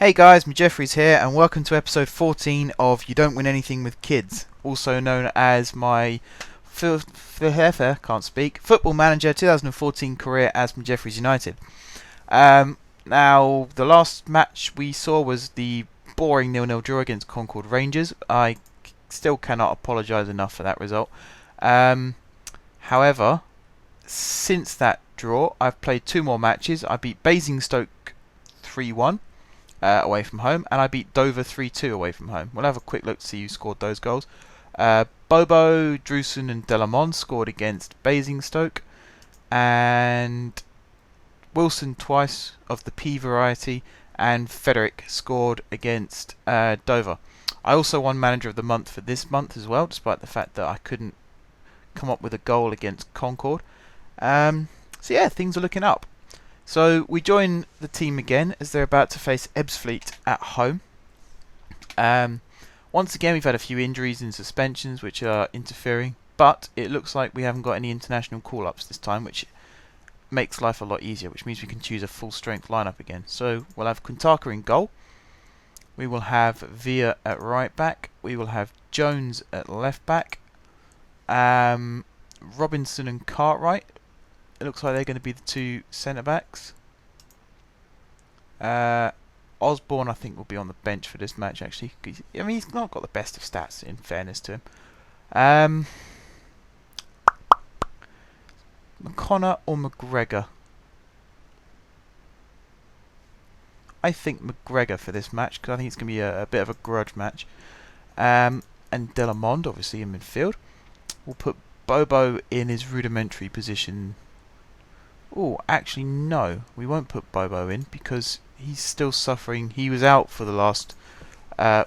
Hey guys, Jeffries here, and welcome to episode 14 of You Don't Win Anything with Kids, also known as my Football Manager 2014 career as Jeffries United. Now, the last match we saw was the boring 0-0 draw against Concord Rangers. I still cannot apologise enough for that result. However, since that draw, I've played two more matches. I beat Basingstoke 3-1. Away from home, and I beat Dover 3-2 away from home. We'll have a quick look to see who scored those goals. Bobo, Drewson and Delamond scored against Basingstoke, and Wilson twice of the P variety, and Frederick scored against Dover. I also won Manager of the Month for this month as well, despite the fact that I couldn't come up with a goal against Concord. So yeah, things are looking up. So we join the team again as they're about to face Ebbsfleet at home. Once again, we've had a few injuries and suspensions which are interfering, but it looks like we haven't got any international call-ups this time, which makes life a lot easier, which means we can choose a full-strength lineup again. So we'll have Quintaka in goal. We will have Villa at right back. We will have Jones at left back. Robinson and Cartwright. It looks like they're going to be the two centre-backs. Osborne, I think, will be on the bench for this match, actually. I mean, he's not got the best of stats, in fairness to him. McConnor or McGregor? I think McGregor for this match, because I think it's going to be a bit of a grudge match. And Delamond, obviously, in midfield. We'll put Bobo in his rudimentary position. Oh, actually no, we won't put Bobo in because he's still suffering. He was out for the last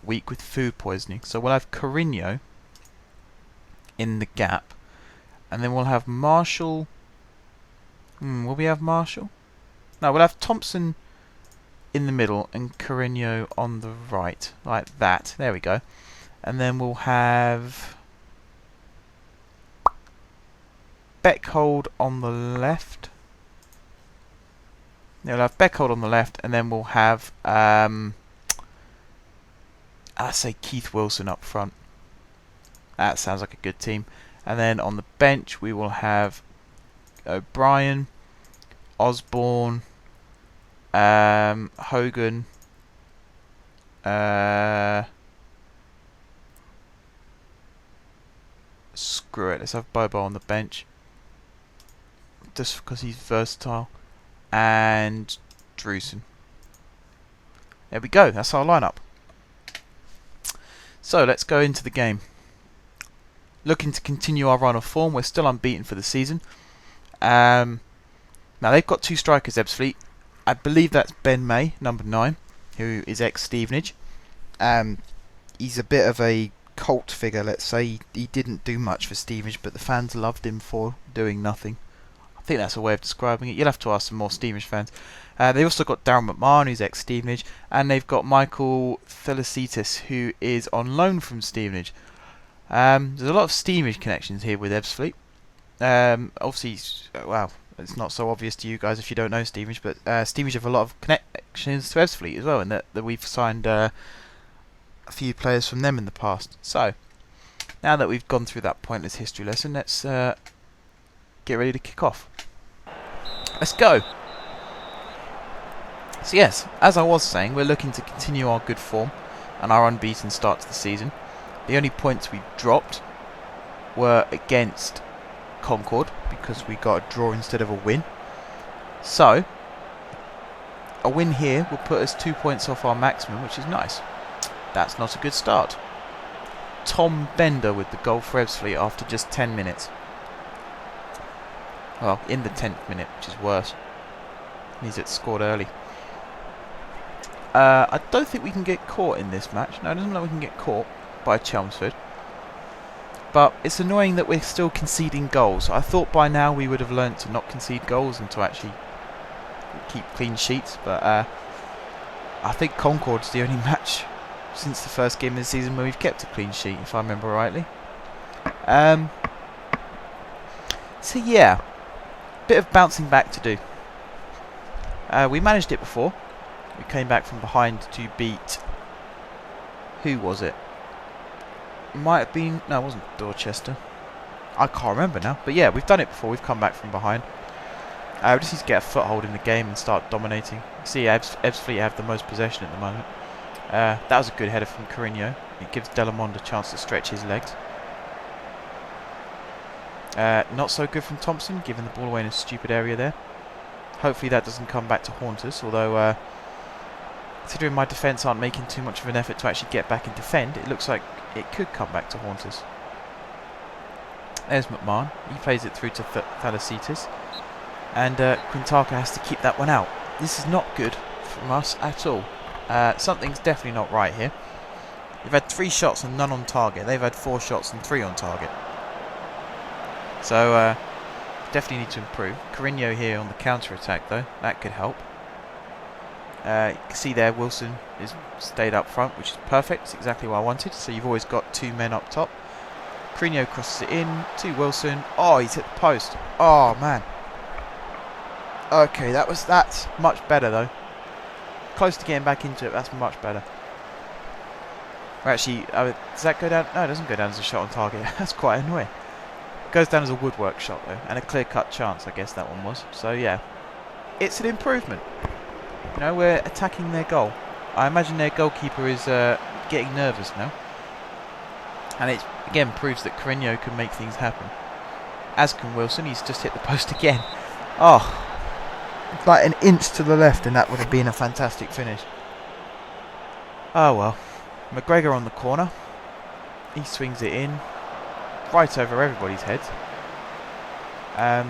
week with food poisoning. So we'll have Carino in the gap. And then we'll have Marshall. Will we have Marshall? No, we'll have Thompson in the middle and Carino on the right. Like that. There we go. And then we'll have Beckhold on the left. We'll have Beckhold on the left, and then we'll have I say Keith Wilson up front. That sounds like a good team. And then on the bench we will have O'Brien, Osborne, Hogan, screw it, let's have Bobo on the bench just because he's versatile. And Drewson. There we go, that's our lineup. So let's go into the game. Looking to continue our run of form. We're still unbeaten for the season. Now they've got two strikers, Ebbsfleet. I believe that's Ben May, number 9, who is ex-Stevenage. He's a bit of a cult figure, let's say. He didn't do much for Stevenage, but the fans loved him for doing nothing. I think that's a way of describing it. You'll have to ask some more Stevenage fans. They've also got Darren McMahon, who's ex-Stevenage, and they've got Michael Felicitas, who is on loan from Stevenage. There's a lot of Stevenage connections here with Ebbsfleet. Obviously, well, it's not so obvious to you guys if you don't know Stevenage, but Stevenage have a lot of connections to Ebbsfleet as well, and that we've signed a few players from them in the past. So, now that we've gone through that pointless history lesson, let's get ready to kick off. Let's go. So yes, as I was saying, we're looking to continue our good form and our unbeaten start to the season. The only points we dropped were against Concord because we got a draw instead of a win. So a win here will put us 2 points off our maximum, which is nice. That's not a good start. Tom Bender with the goal for Ebbsfleet after just 10 minutes. Well, in the 10th minute, which is worse. Means it scored early. I don't think we can get caught in this match. No, it doesn't look like we can get caught by Chelmsford. But it's annoying that we're still conceding goals. I thought by now we would have learnt to not concede goals and to actually keep clean sheets. But I think Concord's the only match since the first game of the season where we've kept a clean sheet, if I remember rightly. So yeah. Bit of bouncing back to do. We managed it before. We came back from behind to beat... Who was it? Might have been... No, it wasn't Dorchester. I can't remember now. But yeah, we've done it before. We've come back from behind. We just need to get a foothold in the game and start dominating. See, Ebbsfleet have the most possession at the moment. That was a good header from Carino. It gives Delamond a chance to stretch his legs. Not so good from Thompson, giving the ball away in a stupid area there. Hopefully that doesn't come back to haunt us, although considering my defence aren't making too much of an effort to actually get back and defend, it looks like it could come back to haunt us. There's McMahon. He plays it through to Thalasitis. And Quintaka has to keep that one out. This is not good from us at all. Something's definitely not right here. We've had 3 shots and none on target. They've had 4 shots and 3 on target. So, definitely need to improve. Carino here on the counter-attack, though. That could help. You can see there Wilson is stayed up front, which is perfect. It's exactly what I wanted. So you've always got 2 men up top. Carino crosses it in to Wilson. Oh, he's hit the post. Oh, man. Okay, that's much better, though. Close to getting back into it. That's much better. We're actually... does that go down? No, it doesn't go down as a shot on target. That's quite annoying. Goes down as a woodwork shot though, and a clear-cut chance, I guess that one was. So yeah, it's an improvement. You know, we're attacking their goal. I imagine their goalkeeper is getting nervous now, and it again proves that Carino can make things happen. As can Wilson. He's just hit the post again. Oh, it's like an inch to the left, and that would have been a fantastic finish. Oh well. McGregor on the corner. He swings it in. Right over everybody's heads. I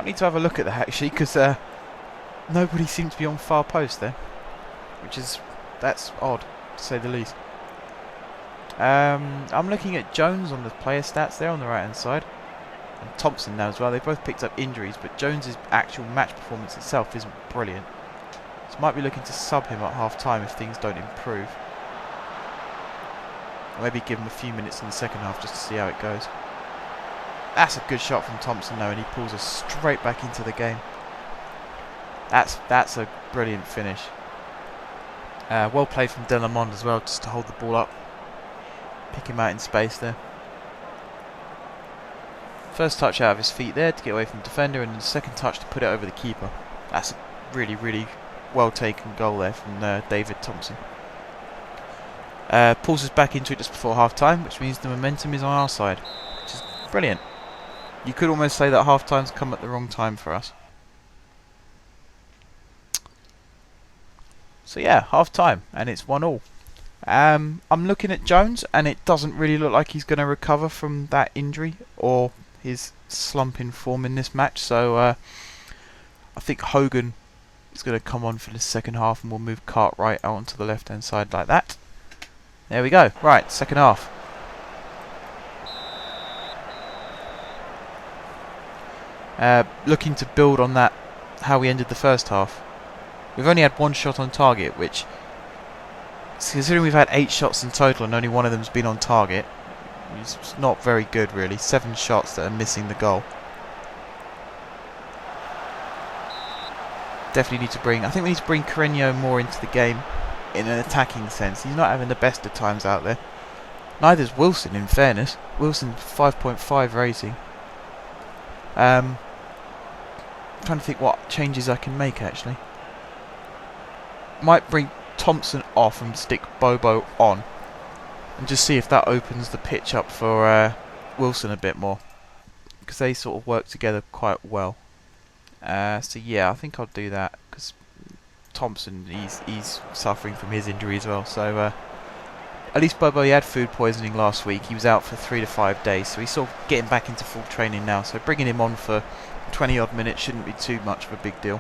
need to have a look at that actually, because nobody seems to be on far post there, that's odd to say the least. I'm looking at Jones on the player stats there on the right hand side, and Thompson now as well. They both picked up injuries, but Jones's actual match performance itself isn't brilliant, so might be looking to sub him at half time if things don't improve. Or maybe give him a few minutes in the second half just to see how it goes. That's a good shot from Thompson though, and he pulls us straight back into the game. That's a brilliant finish. Well played from Delamond as well, just to hold the ball up. Pick him out in space there. First touch out of his feet there to get away from the defender, and then the second touch to put it over the keeper. That's a really, really well taken goal there from David Thompson. Pulls us back into it just before half time, which means the momentum is on our side, which is brilliant. You could almost say that half time's come at the wrong time for us. So yeah, half time, and it's 1-1. I'm looking at Jones, and it doesn't really look like he's going to recover from that injury or his slump in form in this match. So I think Hogan is going to come on for the second half, and we'll move Cartwright out onto the left hand side like that. There we go. Right, second half. Looking to build on that, how we ended the first half. We've only had 1 shot on target, which, considering we've had 8 shots in total and only 1 of them's been on target, it's not very good really. 7 shots that are missing the goal. Definitely need to bring... I think we need to bring Carino more into the game in an attacking sense. He's not having the best of times out there. Neither's Wilson, in fairness. Wilson's 5.5 rating. I'm trying to think what changes I can make actually. Might bring Thompson off and stick Bobo on, and just see if that opens the pitch up for Wilson a bit more, because they sort of work together quite well. So yeah, I think I'll do that, because Thompson, he's suffering from his injury as well. So at least Bobo, he had food poisoning last week. He was out for 3 to 5 days, so he's sort of getting back into full training now. So bringing him on for 20 odd minutes shouldn't be too much of a big deal.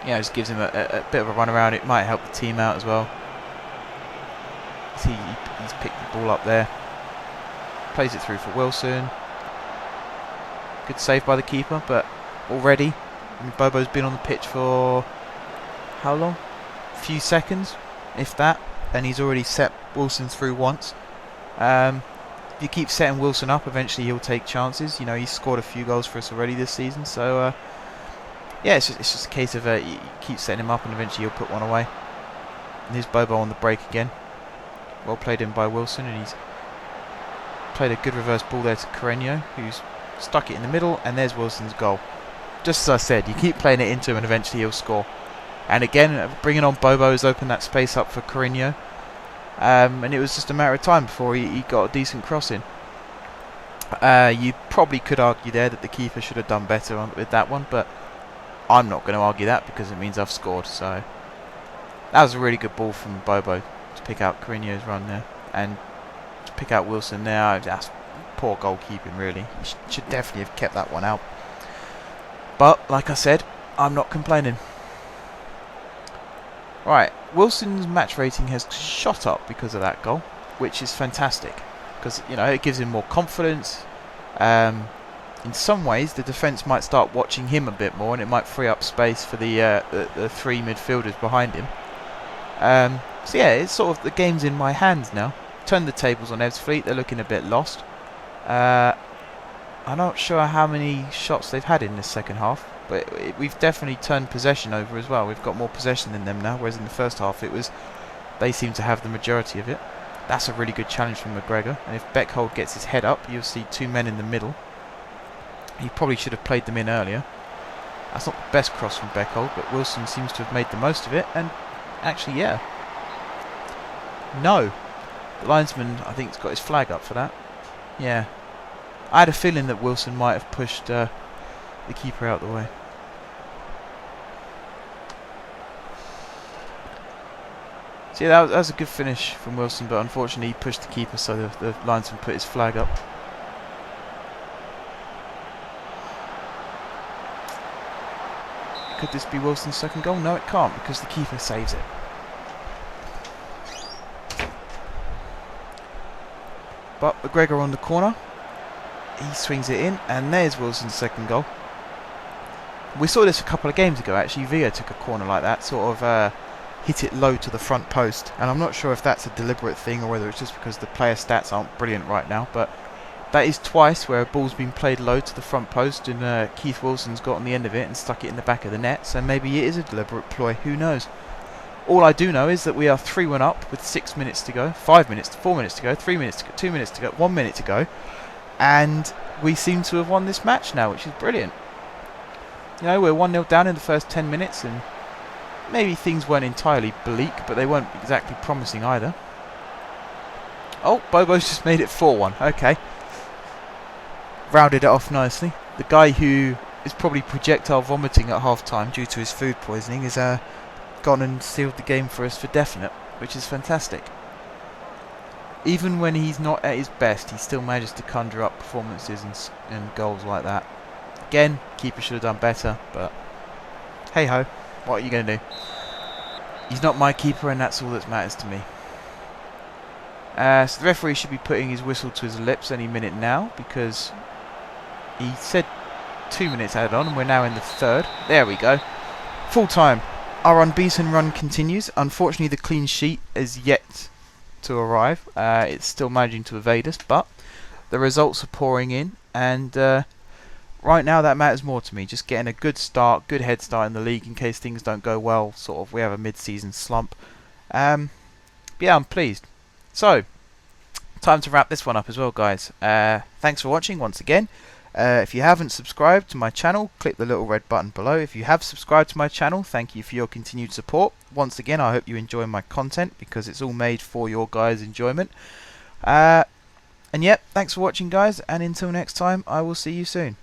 Yeah, just gives him a bit of a run around. It might help the team out as well. He's picked the ball up there. Plays it through for Wilson. Good save by the keeper, but already, I mean, Bobo's been on the pitch for how long? A few seconds, if that, and he's already set Wilson through once. If you keep setting Wilson up, eventually he'll take chances. You know, he's scored a few goals for us already this season, so yeah, it's just a case of you keep setting him up and eventually he'll put one away. And here's Bobo on the break again. Well played in by Wilson, and he's played a good reverse ball there to Carreño, who's stuck it in the middle, and there's Wilson's goal. Just as I said, you keep playing it into him and eventually he'll score. And again, bringing on Bobo has opened that space up for Carreño. And it was just a matter of time before he got a decent cross in. You probably could argue there that the keeper should have done better with that one, but I'm not going to argue that because it means I've scored. So that was a really good ball from Bobo to pick out Carreño's run there, and to pick out Wilson there. That's poor goalkeeping, really. He should definitely have kept that one out. But like I said, I'm not complaining. Right, Wilson's match rating has shot up because of that goal, which is fantastic, because it gives him more confidence. In some ways, the defence might start watching him a bit more, and it might free up space for the three midfielders behind him. So yeah, it's sort of the game's in my hands now. Turn the tables on Ebbsfleet. They're looking a bit lost. I'm not sure how many shots they've had in this second half, but we've definitely turned possession over as well. We've got more possession than them now, whereas in the first half they seem to have the majority of it. That's a really good challenge from McGregor, and if Beckhold gets his head up, you'll see two men in the middle. He probably should have played them in earlier. That's not the best cross from Beckhold, but Wilson seems to have made the most of it, and actually, yeah. No. The linesman, I think, has got his flag up for that. Yeah. I had a feeling that Wilson might have pushed the keeper out of the way. So yeah, that was a good finish from Wilson, but unfortunately he pushed the keeper, so the linesman put his flag up. Could this be Wilson's second goal? No, it can't, because the keeper saves it. But McGregor on the corner. He swings it in, and there's Wilson's second goal. We saw this a couple of games ago, actually. Villa took a corner like that, sort of hit it low to the front post. And I'm not sure if that's a deliberate thing or whether it's just because the player stats aren't brilliant right now. But that is twice where a ball's been played low to the front post, and Keith Wilson's got on the end of it and stuck it in the back of the net. So maybe it is a deliberate ploy, who knows. All I do know is that we are 3-1 up with 6 minutes to go, 5 minutes, 4 minutes to go, 3 minutes to go, 2 minutes to go, 1 minute to go. And we seem to have won this match now, which is brilliant. We're 1-0 down in the first 10 minutes, and maybe things weren't entirely bleak, but they weren't exactly promising either. Oh, Bobo's just made it 4-1. Okay. Rounded it off nicely. The guy who is probably projectile vomiting at half-time due to his food poisoning has gone and sealed the game for us for definite, which is fantastic. Even when he's not at his best, he still manages to conjure up performances and goals like that. Again, keeper should have done better, but hey-ho, what are you going to do? He's not my keeper, and that's all that matters to me. So the referee should be putting his whistle to his lips any minute now, because he said 2 minutes added on, and we're now in the third. There we go. Full time. Our unbeaten run continues. Unfortunately, the clean sheet is yet to arrive. It's still managing to evade us, but the results are pouring in, and right now that matters more to me. Just getting a good start, good head start in the league in case things don't go well. Sort of, we have a mid-season slump. Yeah, I'm pleased. So, time to wrap this one up as well, guys. Thanks for watching once again. If you haven't subscribed to my channel, click the little red button below. If you have subscribed to my channel, thank you for your continued support. Once again, I hope you enjoy my content, because it's all made for your guys' enjoyment. And yep, thanks for watching, guys, and until next time, I will see you soon.